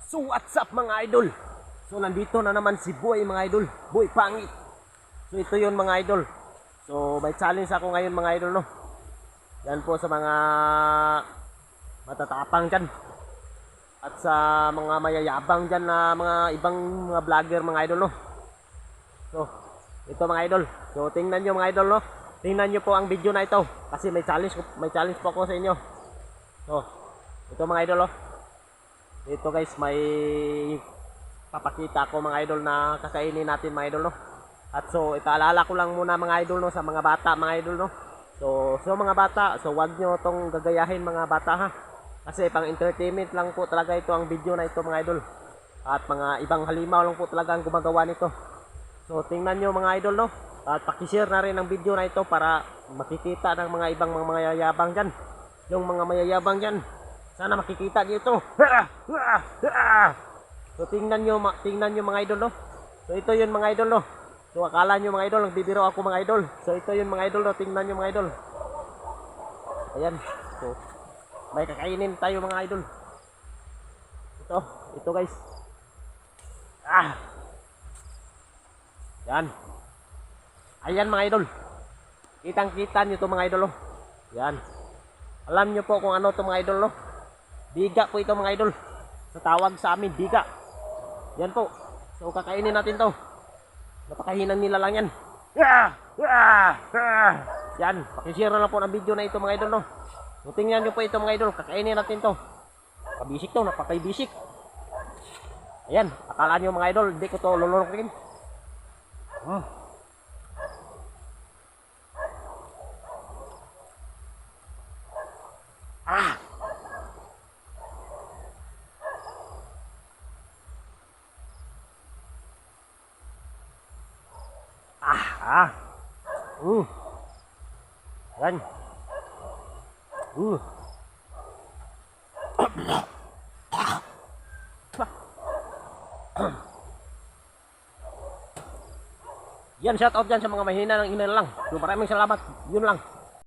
So what's up mga idol? So nandito na naman si Boy mga idol, Boy Pangit. So ito yun mga idol. So may challenge ako ngayon mga idol no. Yan po sa mga matatapang dyan. At sa mga mayayabang dyan na mga ibang mga vlogger mga idol no. So ito mga idol. So tingnan nyo mga idol no. Tingnan nyo po ang video na ito. Kasi may challenge po ako sa inyo. So ito mga idol no. Ito guys, may papakita ko mga idol na kakainin natin mga idol no. At so ipaalala ko lang muna mga idol no sa mga bata mga idol no. So mga bata, so wag nyo tong gagayahin mga bata ha. Kasi pang entertainment lang po talaga ito ang video na ito mga idol. At mga ibang halimaw lang po talaga ang gumagawa nito. So tingnan nyo mga idol no. At paki-share na rin ang video na ito para makikita ng mga ibang mga mayayabang dyan. Yung mga mayayabang dyan, sana makikita niyo ito. So tingnan nyo mga idol no. So ito yun mga idol no. So akala nyo mga idol, nagbibiro ako mga idol. So ito yun mga idol no. Tingnan nyo mga idol. Ayan. So may kakainin tayo mga idol. Ito guys. Yan. Ayan mga idol. Kitang kita nyo to mga idol no. Yan. Alam nyo po kung ano to mga idol no. Biga po ito mga idol. Sa tawag sa amin, biga. Yan po. So kakainin natin to. Napakahinang nila lang yan. Yan. Pakishare na lang po ng video na ito mga idol no. So tingnan nyo po ito mga idol. Kakainin natin to. Pabisik to. Napakaibisik. Ayan. Akala nyo mga idol, hindi ko to lulunukin. Yan. Yan, shout out dyan sa mga mahina ng email lang. So maraming salamat. Yun lang.